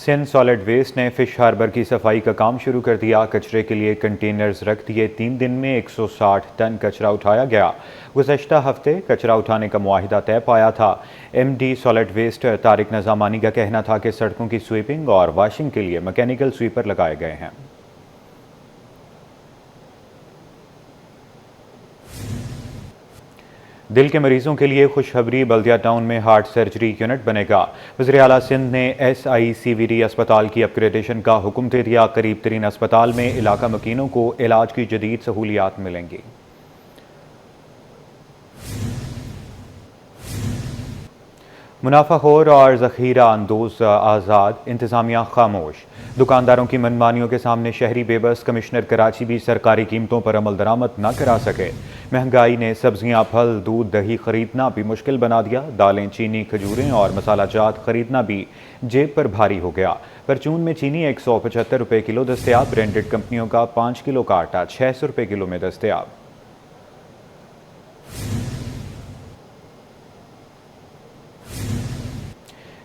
Sindh solid waste ने fish harbour की सफाई का काम शुरू कर दिया। कचरे के लिए कंटेनर्स रख दिए। 3 दिन में 160 टन कचरा उठाया गया। गुज़श्ता हफ्ते कचरा उठाने का मुआहिदा तय पाया था। MD सॉलिड वेस्ट तारिक नज़ामानी का कहना था कि सड़कों की स्वीपिंग और वॉशिंग के लिए मैकेनिकल स्वीपर लगाए गए हैं। दिल के मरीजों के लिए खुशखबरी, बल्दिया टाउन में हार्ट सर्जरी यूनिट बनेगा। वज़ीर आला सिंध ने SICVD अस्पताल की अपग्रेडेशन का हुक्म दे दिया। करीब तरीन अस्पताल में इलाका मकीनों को इलाज की जदीद सहूलियात मिलेंगी। मुनाफाखोर और ज़ख़ीरा अंदोज आज़ाद, इंतज़ामिया खामोश। दुकानदारों की मनमानियों के सामने शहरी बेबस। कमिश्नर कराची भी सरकारी कीमतों पर अमल दरामद न करा सके। महंगाई ने सब्जियां, फल, दूध, दही खरीदना भी मुश्किल बना दिया। दालें, चीनी, खजूरें और मसाला जात खरीदना भी जेब पर भारी हो गया। परचून में चीनी 175 रुपये किलो दस्तयाब। ब्रांडेड कंपनियों का 5 किलो का आटा 600 रुपये किलो में दस्तयाब।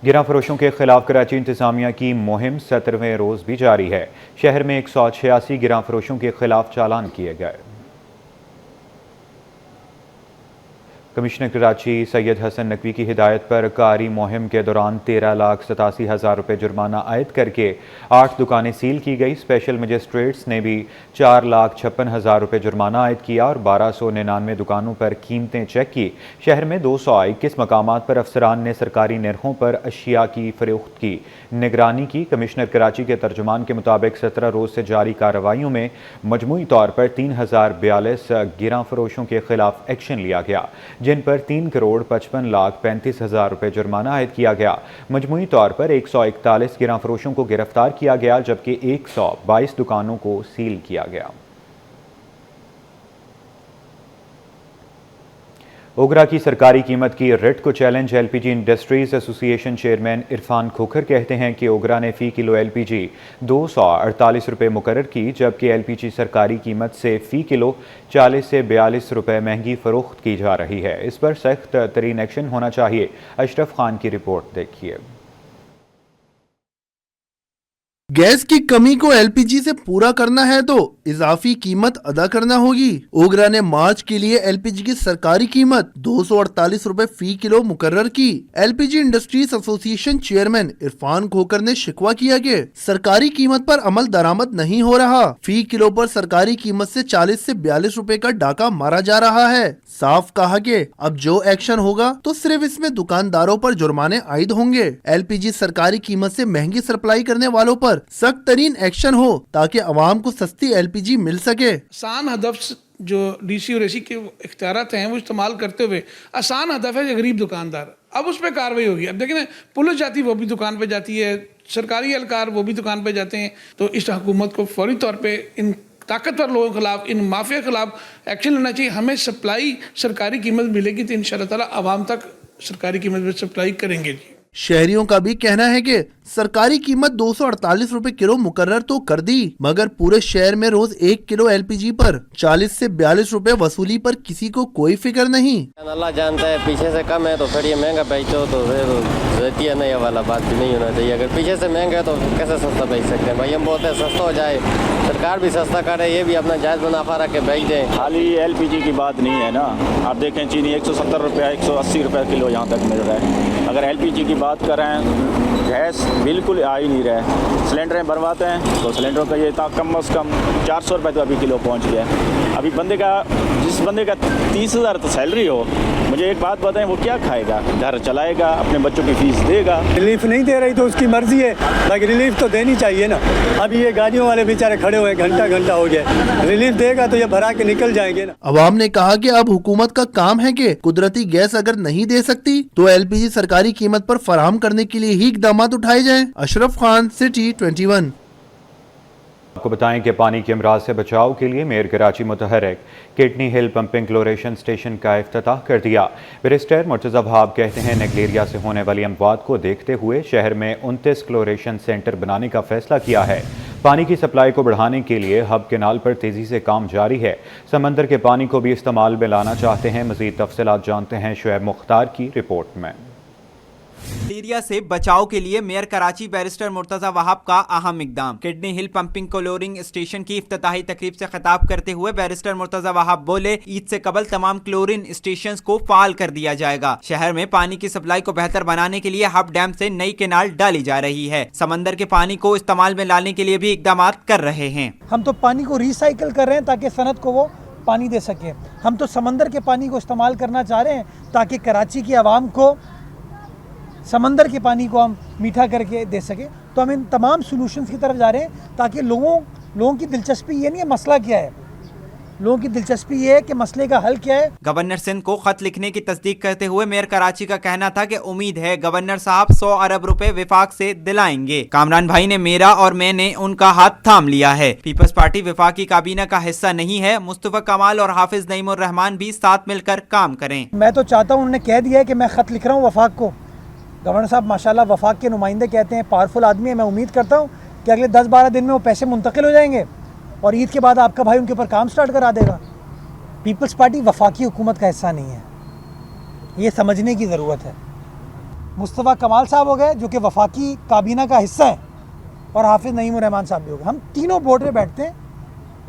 गिरा फरोशों के खिलाफ कराची इंतजामिया की मुहिम 17वें रोज भी जारी है। शहर में 186 गिरा फरोशों के खिलाफ चालान किए गए। कमिश्नर कराची सैयद हसन नकवी की हिदायत पर कारी मुहिम के दौरान 13,87,000 रुपये जुर्माना आयद करके 8 दुकानें सील की गई। स्पेशल मजिस्ट्रेट्स ने भी 4,56,000 रुपये जुर्माना आयद किया और 1299 दुकानों पर कीमतें चेक की। शहर में 221 मकामात पर अफसरान ने सरकारी निरखों पर अशिया की फरोख्त की निगरानी की। कमिश्नर कराची के तर्जुमान के मुताबिक 17 रोज से जारी कार्रवाइयों में मजमूई तौर पर 3042 गिरा फरोशों के खिलाफ एक्शन लिया गया, जिन पर 3,55,35,000 रुपये जुर्माना आयद किया गया। मजमूई तौर पर 141 गिरा फरोशों को गिरफ्तार किया गया, जबकि 122 दुकानों को सील किया गया। ओगरा की सरकारी कीमत की रिट को challenge. LPG industries association chairman Irfan Khokhar कहते हैं कि ओगरा ने फ़ी किलो LPG 248 रुपये मुकर्रर की, जबकि LPG सरकारी कीमत से फ़ी किलो 40 से 42 रुपये महंगी फ़रोख्त की जा रही है। इस पर सख्त तरीन एक्शन होना चाहिए। अशरफ खान की रिपोर्ट देखिए। गैस की कमी को LPG से पूरा करना है तो इजाफी कीमत अदा करना होगी। ओगरा ने मार्च के लिए LPG की सरकारी कीमत 248 रुपए फी किलो मुकर्रर की। LPG industries association chairman Irfan Khokhar ने शिकवा किया कि सरकारी कीमत पर अमल दरामद नहीं हो रहा। फी किलो पर सरकारी कीमत से 40 से 42 रुपए का डाका मारा जा रहा है। साफ कहा कि अब जो एक्शन होगा तो सिर्फ इसमें दुकानदारों पर जुर्माने आयद होंगे। LPG सरकारी कीमत से महंगी सप्लाई करने वालों पर सख्त तरीन एक्शन हो ताकि अवाम को सस्ती LPG मिल सके। आसान हदफ जो DC और AC के इख्तियारात हैं वो इस्तेमाल करते हुए आसान हदफ है गरीब दुकानदार, अब उस पर कार्रवाई होगी। अब देखें पुलिस जाती है वो भी दुकान पे जाती है, सरकारी एहलकार वो भी दुकान पे जाते हैं। तो इस हुकूमत को फौरी तौर पे इन ताकतवर लोगों के खिलाफ, इन माफिया के खिलाफ एक्शन लेना चाहिए। हमें सप्लाई सरकारी कीमत मिलेगी तो इंशाअल्लाह ताला आवाम तक सरकारी कीमत में सप्लाई करेंगे जी। शहरियों का भी कहना है कि सरकारी कीमत 248 रुपए किलो मुकर्रर तो कर दी, मगर पूरे शहर में रोज 1 किलो LPG पर 40 से 42 रुपए वसूली पर किसी को कोई फिक्र नहीं। अल्लाह जानता है, पीछे से कम है तो फिर ये महंगा बेचो तो रहती है, नहीं वाला बात भी नहीं होना चाहिए। अगर पीछे से महंगा है तो कैसे सस्ता बेच सकते हैं भाई? हम बोलते हैं सस्ता हो जाए, सरकार भी सस्ता करे, ये भी अपना जायज़ मुनाफा रख के बेच दें। खाली LPG की बात नहीं है ना, आप देखें चीनी 170 रुपया 180 रुपये किलो यहाँ तक मिल रहा है। अगर LPG की बात करें, गैस बिल्कुल आ ही नहीं रहा है। सिलेंडरें भरवाते हैं तो सिलेंडरों का ये कम से कम 400 रुपये तो अभी किलो पहुँच गया। अभी जिस बंदे का 30,000 तो सैलरी हो, मुझे एक बात बताएं, वो क्या खाएगा? घर चलाएगा, अपने बच्चों की फीस देगा। रिलीफ नहीं दे रही तो उसकी मर्जी है, बाकी रिलीफ तो देनी चाहिए ना। अभी ये गाड़ियों वाले बेचारे खड़े हुए घंटा हो गया, रिलीफ देगा तो ये भरा के निकल जाएंगे ना। अवाम ने कहा कि अब हुकूमत का काम है कि कुदरती गैस अगर नहीं दे सकती तो LPG सरकारी कीमत पर फराहम करने के लिए ही इक़दाम उठाए जाएं। अशरफ खान, सिटी 21। आपको बताएं कि पानी के अमराज से बचाव के लिए मेयर कराची मुतहर्रिक किडनी हिल पंपिंग क्लोरेशन स्टेशन का इफ्तिताह कर दिया। बैरिस्टर मुर्तज़ा वहाब कहते हैं, नेगलेरिया से होने वाली अमवात को देखते हुए शहर में 29 क्लोरेशन सेंटर बनाने का फैसला किया है। पानी की सप्लाई को बढ़ाने के लिए हब केनाल पर तेज़ी से काम जारी है। समंदर के पानी को भी इस्तेमाल में लाना चाहते हैं। मज़ीद तफसीलात जानते हैं शुएब मुख्तार की रिपोर्ट में। मलेरिया से बचाव के लिए मेयर कराची बैरिस्टर मुर्तजा वहाब का अहम इकदाम। किडनी हिल पंपिंग क्लोरिंग स्टेशन की इफ्तिताही तकरीब से खिताब करते हुए बैरिस्टर मुर्तजा वहाब बोले, ईद से कबल तमाम क्लोरिन स्टेशंस को फाल कर दिया जाएगा। शहर में पानी की सप्लाई को बेहतर बनाने के लिए हब डैम से नई केनाल डाली जा रही है। समंदर के पानी को इस्तेमाल में लाने के लिए भी इकदाम कर रहे हैं। हम तो पानी को रिसाइकिल कर रहे हैं ताकि सनत को वो पानी दे सके। हम तो समंदर के पानी को इस्तेमाल करना चाह रहे हैं ताकि कराची की आवाम को समंदर के पानी को हम मीठा करके दे सके। तो हम इन तमाम सॉल्यूशंस की तरफ जा रहे हैं ताकि लोगों की दिलचस्पी ये नहीं है मसला क्या है, लोगों की दिलचस्पी ये है कि मसले का हल क्या है। गवर्नर सिंध को खत लिखने की तस्दीक करते हुए मेयर कराची का कहना था कि उम्मीद है गवर्नर साहब 100 अरब रुपए विफाक से दिलाएंगे। कामरान भाई ने मेरा और मैंने उनका हाथ थाम लिया है। पीपल्स पार्टी विफाकी काबीना का हिस्सा नहीं है। मुस्तफा कमाल और हाफिज नईमुर रहमान भी साथ मिलकर काम करें। मैं तो चाहता हूँ, उन्होंने कह दिया है कि मैं खत लिख रहा हूँ वफाक को। गवर्नर साहब माशाल्लाह वफाक के नुमाइंदे कहते हैं, पावरफुल आदमी है। मैं उम्मीद करता हूँ कि अगले 10-12 दिन में वो पैसे मुंतकिल हो जाएंगे और ईद के बाद आपका भाई उनके ऊपर काम स्टार्ट करा देगा। पीपल्स पार्टी वफाकी हुकूमत का हिस्सा नहीं है, ये समझने की ज़रूरत है। मुस्तफ़ा कमाल साहब हो गए जो कि वफाकी काबीना का हिस्सा है, और हाफिज़ नईमुर रहमान साहब भी हो गए। हम तीनों बोर्ड पे बैठते हैं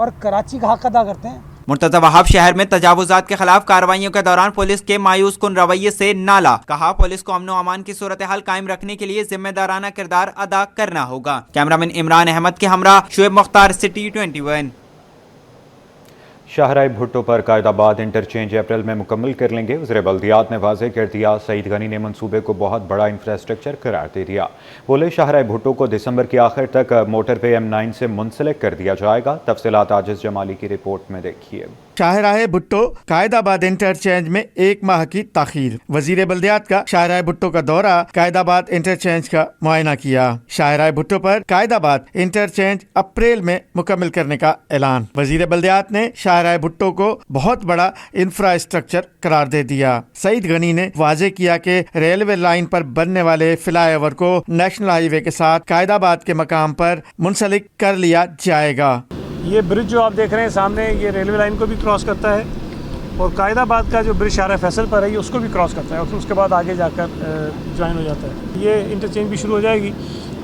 और कराची का हक अदा करते हैं। मुर्तजा वहाब शहर में तजावुजात के खिलाफ कार्रवाइयों के दौरान पुलिस के मायूस कुन रवैये से नाला। कहा, पुलिस को अमन व अमान की सूरत हाल कायम रखने के लिए जिम्मेदाराना किरदार अदा करना होगा। कैमरामैन इमरान अहमद के हमरा शुएब मुख्तार, सिटी 21। शाहराह भुट्टो पर कायदाबाद इंटरचेंज अप्रैल में मुकम्मल कर लेंगे। वज़ीर बल्दियात ने वाज़ेह कर दिया। सईद गनी ने मंसूबे को बहुत बड़ा इंफ्रास्ट्रक्चर करार दे दिया। बोले, शाहराह भुट्टो को दिसंबर के आखिर तक मोटरवे M9 से मुंसलिक कर दिया जाएगा। तफसीलात आजिज़ जमाली की रिपोर्ट में देखिए। शाहराह भुट्टो कायदाबाद इंटरचेंज में 1 माह की ताखीर। वजीर बल्दियात का शाहराह भुट्टो का दौरा कायदाबाद इंटरचेंज का मुआयना किया। शाहराह भुट्टो पर कायदाबाद इंटरचेंज अप्रैल में मुकम्मल करने का ऐलान। वजीर बल्दियात ने शाहराह भुट्टो को बहुत बड़ा इंफ्रास्ट्रक्चर करार दे दिया। सईद गनी ने वाजे किया कि रेलवे लाइन पर बनने वाले फ्लाईओवर को नेशनल हाईवे के साथ कायदाबाद के मकाम पर मुंसलिक कर लिया जाएगा। ये ब्रिज जो आप देख रहे हैं सामने, ये रेलवे लाइन को भी क्रॉस करता है और कायदाबाद का जो ब्रिज शाहराह फैसल पर है ये उसको भी क्रॉस करता है और फिर उसके बाद आगे जाकर ज्वाइन हो जाता है। ये इंटरचेंज भी शुरू हो जाएगी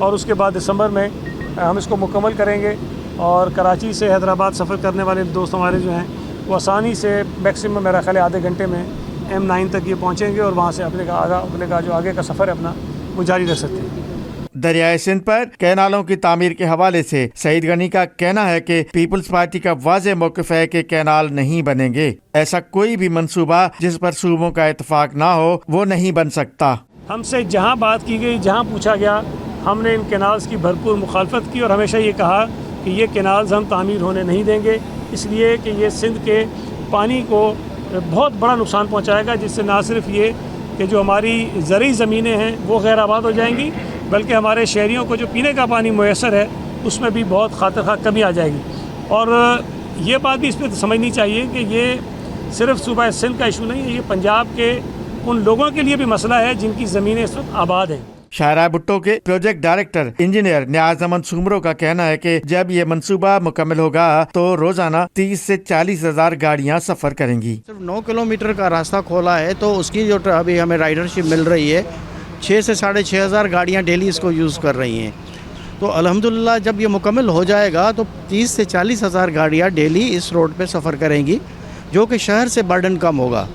और उसके बाद दिसंबर में हम इसको मुकम्मल करेंगे और कराची से हैदराबाद सफ़र करने वाले दोस्त हमारे जो हैं वो आसानी से मैक्सिमम मेरा ख्याल आधे घंटे में M9 तक ये पहुँचेंगे और वहाँ से अपने का जो आगे का सफ़र है अपना वो जारी रख सकते हैं। दरियाए सिंध पर कैनालों की तामीर के हवाले से सईद गनी का कहना है कि पीपल्स पार्टी का वाज़ेह मौक़िफ़ है कि कैनाल नहीं बनेंगे। ऐसा कोई भी मंसूबा जिस पर सूबों का इत्तेफाक ना हो वो नहीं बन सकता। हमसे जहाँ बात की गई, जहाँ पूछा गया, हमने इन कैनाल्स की भरपूर मुखालफत की और हमेशा ये कहा कि ये कैनाल्स हम तामीर होने नहीं देंगे, इसलिए कि ये सिंध के पानी को बहुत बड़ा नुकसान पहुँचाएगा, जिससे ना सिर्फ ये कि जो हमारी ज़रई ज़मीनें हैं वो गैर आबाद हो जाएंगी, बल्कि हमारे शहरियों को जो पीने का पानी मुयसर है उसमें भी बहुत खातिर कमी आ जाएगी। और ये बात भी इस पर समझनी चाहिए कि ये सिर्फ सूबा सिंध का इशू नहीं है, ये पंजाब के उन लोगों के लिए भी मसला है जिनकी ज़मीनें इस वक्त आबाद हैं। शाहराह भुट्टो के project director engineer Niaz Ahmed Soomro का कहना है कि जब ये मंसूबा मुकम्मल होगा तो रोजाना 30 से 40 हज़ार गाड़ियाँ सफ़र करेंगी। सिर्फ 9 किलोमीटर का रास्ता खोला है तो उसकी जो अभी हमें राइडरशिप मिल रही है 6 से 6.5 हज़ार गाड़ियाँ डेली इसको यूज़ कर रही हैं। तो अल्हम्दुलिल्लाह जब ये मुकम्मल हो जाएगा तो 30 से 40 हज़ार गाड़ियाँ डेली इस रोड पे सफ़र करेंगी, जो कि शहर से बर्डन कम होगा।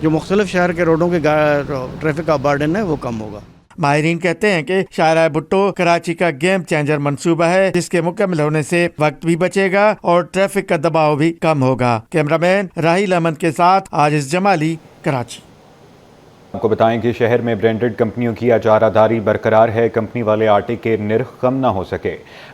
जो मुख्तलिफ शहर के रोडों के ट्रैफिक का बर्डन है वो कम होगा। माहिरीन कहते हैं कि शाहराह भुट्टो कराची का गेम चेंजर मंसूबा है, जिसके मुकम्मल होने से वक्त भी बचेगा और ट्रैफिक का दबाव भी कम होगा। कैमरामैन राहिल अहमद के साथ आजिज़ जमाली, कराची। आपको बताएं कि शहर में ब्रांडेड कंपनियों की इजारादारी बरकरार है। कंपनी वाले आटे के निर्ख कम ना हो सके।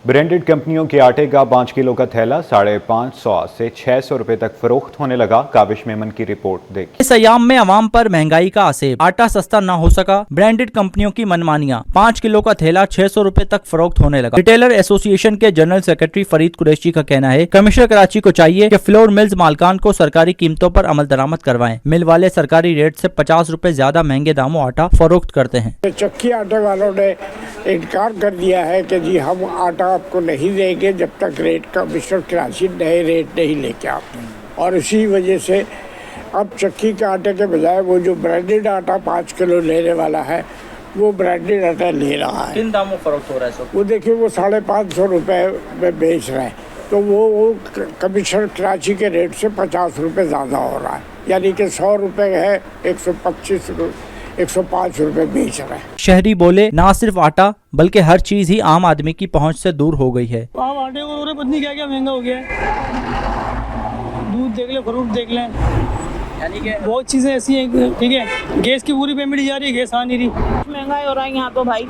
ब्रांडेड कंपनियों के आटे का 5 किलो का थैला 550 से 600 रुपए तक फरोख्त होने लगा। काविश मेमन की रिपोर्ट देखिए। इस अयाम में अवाम पर महंगाई का असर, आटा सस्ता ना हो सका, ब्रांडेड कंपनियों की मनमानियां, 5 किलो का थैला 600 रुपए तक फरोख्त होने लगा। रिटेलर एसोसिएशन के जनरल सेक्रेटरी फरीद कुरैशी का कहना है, कमिश्नर कराची को चाहिए कि फ्लोर मिल्स मालकान को सरकारी कीमतों पर अमल दरामद करवाएं। मिल वाले सरकारी रेट से 50 रुपए ज्यादा महंगे दामों आटा फरोख्त करते हैं। चक्की आटे वालों ने इनकार कर दिया है कि जी हम आटा आपको नहीं देंगे जब तक रेट कमिश्नर कराची नए रेट नहीं लेके आते, और इसी वजह से अब चक्की के आटे के बजाय वो जो ब्रांडेड आटा 5 किलो लेने वाला है वो ब्रांडेड आटा ले रहा है। किन दामों फरोख्त हो रहा है सर? वो देखिए वो 550 रुपये में बेच रहे हैं, तो वो कमिश्नर कराची के रेट से 50 रुपये ज़्यादा हो रहा है, यानी कि 100 रुपये है 105 रुपये बेच रहे हैं। शहरी बोले ना सिर्फ आटा बल्कि हर चीज ही आम आदमी की पहुंच से दूर हो गई है। आप आटे को पत्नी क्या क्या महंगा हो गया है, दूध देख ले, फ्रूट देख लें, यानी कि बहुत चीज़ें ऐसी हैं। ठीक है, गैस की पूरी पेमेंट जा रही है, गैस आ नहीं रही, महंगाई हो रहा है यहाँ तो भाई,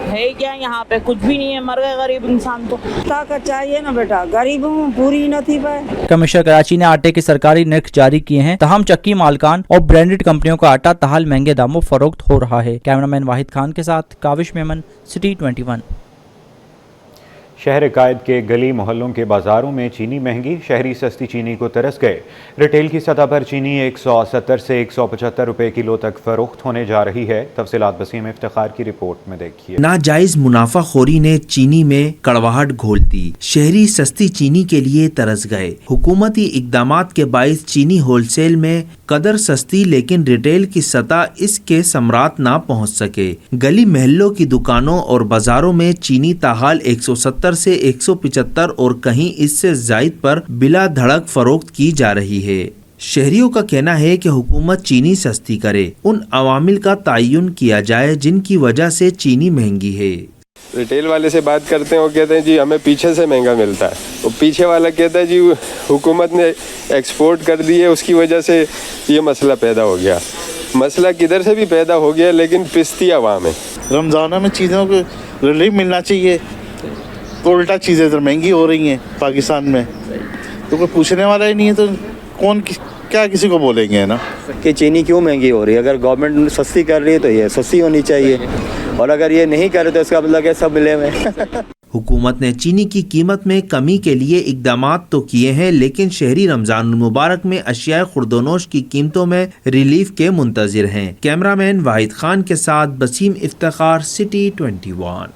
है क्या यहाँ पे कुछ भी नहीं है, मर गए गरीब इंसान तो। ताकत चाहिए ना बेटा, गरीब हूँ, पूरी न थी पाए। कमिश्नर कराची ने आटे के सरकारी नर्ख जारी किए हैं, तहम चक्की मालकान और ब्रांडेड कंपनियों का आटा ताहाल महंगे दामों फरोख्त हो रहा है। कैमरामैन वाहिद खान के साथ काविश मेमन, सिटी 21। शहर कायद के गली मोहल्लों के बाजारों में चीनी महंगी, शहरी सस्ती चीनी को तरस गए। रिटेल की सतह पर चीनी 170 से 175 रुपए किलो तक फरोख्त होने जा रही है। तफसीलात वसीम इफ्तिखार की रिपोर्ट में देखिए। नाजायज मुनाफाखोरी ने चीनी में कड़वाहट घोल दी, शहरी सस्ती चीनी के लिए तरस गए। हुकूमती इकदामात के बाइस चीनी होलसेल में कदर सस्ती, लेकिन रिटेल की सतह इसके सम्राट ना पहुंच सके। गली महल्लों की दुकानों और बाजारों में चीनी ताहाल 170 से 175 और कहीं इससे जायद पर बिला धड़क फरोख्त की जा रही है। शहरियों का कहना है कि हुकूमत चीनी सस्ती करे, उन अवामिल का तयन किया जाए जिनकी वजह से चीनी महंगी है। रिटेल वाले से बात करते हैं, वो कहते हैं जी हमें पीछे से महंगा मिलता है। वो पीछे वाला कहता है जी हुकूमत ने एक्सपोर्ट कर दी है, उसकी वजह से ये मसला पैदा हो गया। मसला किधर से भी पैदा हो गया, लेकिन पिस्ती अवाम है। रमज़ान में चीज़ों को रिलीफ मिलना चाहिए, तो उल्टा चीज़ें इधर महंगी हो रही हैं पाकिस्तान में, तो कोई पूछने वाला ही नहीं है, तो कौन क्या किसी को बोलेंगे, है ना कि चीनी क्यों महंगी हो रही है। अगर गवर्नमेंट सस्ती कर रही है तो ये सस्ती होनी चाहिए, और अगर ये नहीं करे तो इसका मतलब है सब मिले हुए। हुकूमत ने चीनी की कीमत में कमी के लिए इकदामात तो किए हैं, लेकिन शहरी रमजान मुबारक में अशिया खुर्दोनोश की कीमतों में रिलीफ के मुंतजिर हैं। कैमरामैन वाहिद खान के साथ वसीम इफ्तिखार, सिटी 21।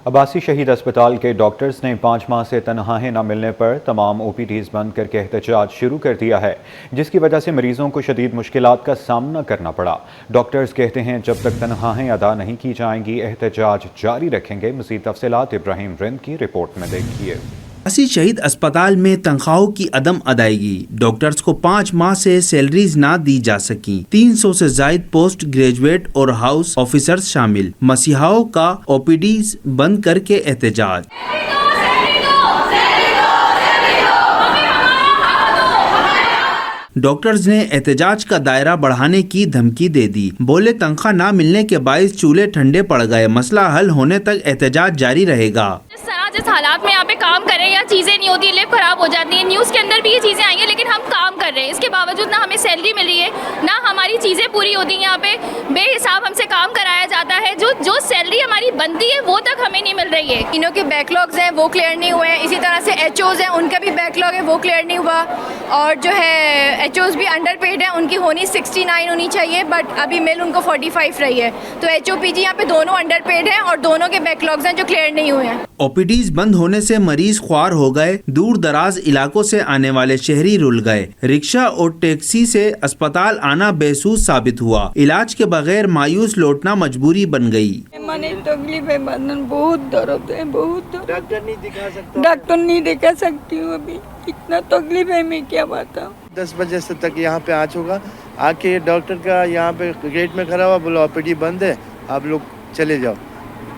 अब्बासी शहीद अस्पताल के डॉक्टर्स ने 5 माह से तनख्वाहें न मिलने पर तमाम OPDs बंद करके एहतजाज शुरू कर दिया है, जिसकी वजह से मरीजों को शदीद मुश्किलात का सामना करना पड़ा। डॉक्टर्स कहते हैं जब तक तनख्वाहें अदा नहीं की जाएंगी एहतजाज जारी रखेंगे। मज़ीद तफसीलात इब्राहिम रिंद की रिपोर्ट में देखिए। अब्बासी शहीद अस्पताल में तनख्वाहों की अदम अदायगी, डॉक्टर्स को 5 माह से सैलरीज ना दी जा सकी। 300 से जायद पोस्ट ग्रेजुएट और हाउस ऑफिसर्स शामिल। मसीहाओं का OPDs बंद करके एहतजाज। डॉक्टर्स ने एहतजाज का दायरा बढ़ाने की धमकी दे दी। बोले तनख्वाह ना मिलने के बायस चूल्हे ठंडे पड़ गए, मसला हल होने तक एहतजाज जारी रहेगा। जिस हालात में यहाँ पे काम कर रहे हैं या चीज़ें नहीं होती, लिफ्ट खराब हो जाती है, न्यूज़ के अंदर भी ये चीज़ें आई हैं, लेकिन हम काम कर रहे हैं, इसके बावजूद ना हमें सैलरी मिल रही है, ना हमारी चीज़ें पूरी होती हैं। यहाँ पे बेहिसाब हमसे काम कराया जाता है, जो सैलरी हमारी बनती है वो तक हमें नहीं मिल रही है। इनों के बैकलॉग्स हैं वो क्लियर नहीं हुए हैं, इसी तरह से HOs हैं उनका भी बैकलॉग है वो क्लियर नहीं हुआ, और जो है HOs भी अंडर पेड है, उनकी होनी 69 होनी चाहिए, बट अभी मिल उनको 45 रही है। तो HOPG यहाँ पे दोनों अंडर पेड हैं और दोनों के बैकलॉग्स हैं जो क्लियर नहीं हुए हैं। OPDs बंद होने से मरीज ख्वार हो गए, दूर दराज इलाकों से आने वाले शहरी रुल गए। रिक्शा और टैक्सी से अस्पताल आना बेसूद साबित हुआ, इलाज के बगैर मायूस लौटना मजबूरी बन गई। मने तकलीफ है, बदन बहुत दर्द है, बहुत डॉक्टर नहीं दिखा सकती हूँ अभी, इतना तकलीफ है, मैं क्या बताऊँ। 10 बजे से तक यहाँ पे आ चुका, आके डॉक्टर का यहाँ पे गेट में खड़ा हुआ, बोला OPD बंद है, आप लोग चले जाओ।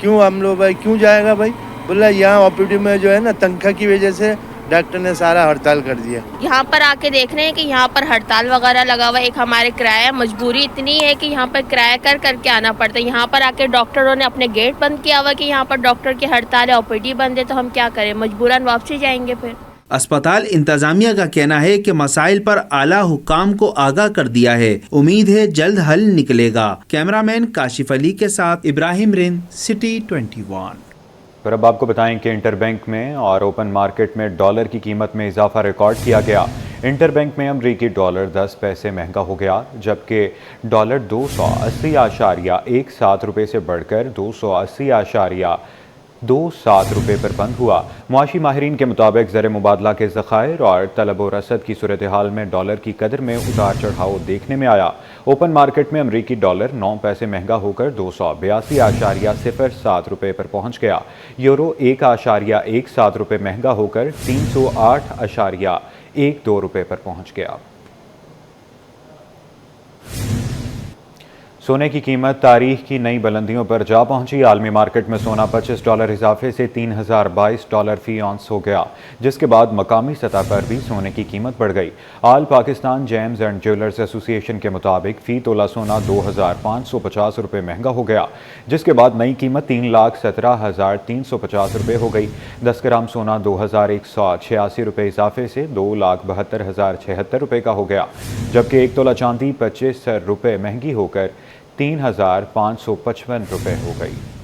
क्यों हम लोग भाई क्यों जाएगा भाई, बोला यहाँ OPD में जो है ना तनख्वाह की वजह से डॉक्टर ने सारा हड़ताल कर दिया। यहाँ पर आके देख रहे हैं कि यहाँ पर हड़ताल वगैरह लगा हुआ है। एक हमारे किराया मजबूरी इतनी है कि यहाँ पर किराया कर करके आना पड़ता है। यहाँ पर आके डॉक्टरों ने अपने गेट बंद किया हुआ कि यहाँ पर डॉक्टर की हड़ताल है, OPD बंद है, तो हम क्या करें, मजबूरन वापसी जाएंगे। फिर अस्पताल इंतजामिया का कहना है कि मसाइल पर आला हुकाम को आगाह कर दिया है, उम्मीद है जल्द हल निकलेगा। कैमरामैन काशिफ अली के साथ इब्राहिम रिंद, सिटी 21। पर अब आपको बताएं कि इंटरबैंक में और ओपन मार्केट में डॉलर की कीमत में इजाफा रिकॉर्ड किया गया। इंटरबैंक में अमरीकी डॉलर 10 पैसे महंगा हो गया, जबकि डॉलर 280.17 रुपये से बढ़कर 280 2.7 रुपये पर बंद हुआ। मुआशी माहिरीन के मुताबिक ज़र मुबादला के ज़खायर और तलब व रसद की सूरत हाल में डॉलर की कदर में उतार चढ़ाव देखने में आया। ओपन मार्केट में अमरीकी डॉलर 9 पैसे महंगा होकर 282.07 रुपये पर पहुँच गया। यूरो 1.17 रुपये महंगा होकर 308.12 रुपये पर पहुँच गया। सोने की कीमत तारीख की नई बुलंदियों पर जा पहुंची। आलमी मार्केट में सोना $25 इजाफे से $3022 फी औंस हो गया, जिसके बाद मकामी सतह पर भी सोने की कीमत बढ़ गई। All Pakistan gems and jewellers association के मुताबिक फ़ी तोला सोना 2550 रुपये महंगा हो गया, जिसके बाद नई कीमत 3,17,350 रुपये हो गई। 10 ग्राम सोना 2186 रुपये इजाफे से 2,72,076 रुपये का हो गया, जबकि 1 तोला चांदी 25 रुपये महंगी होकर 3,555 रुपये हो गई।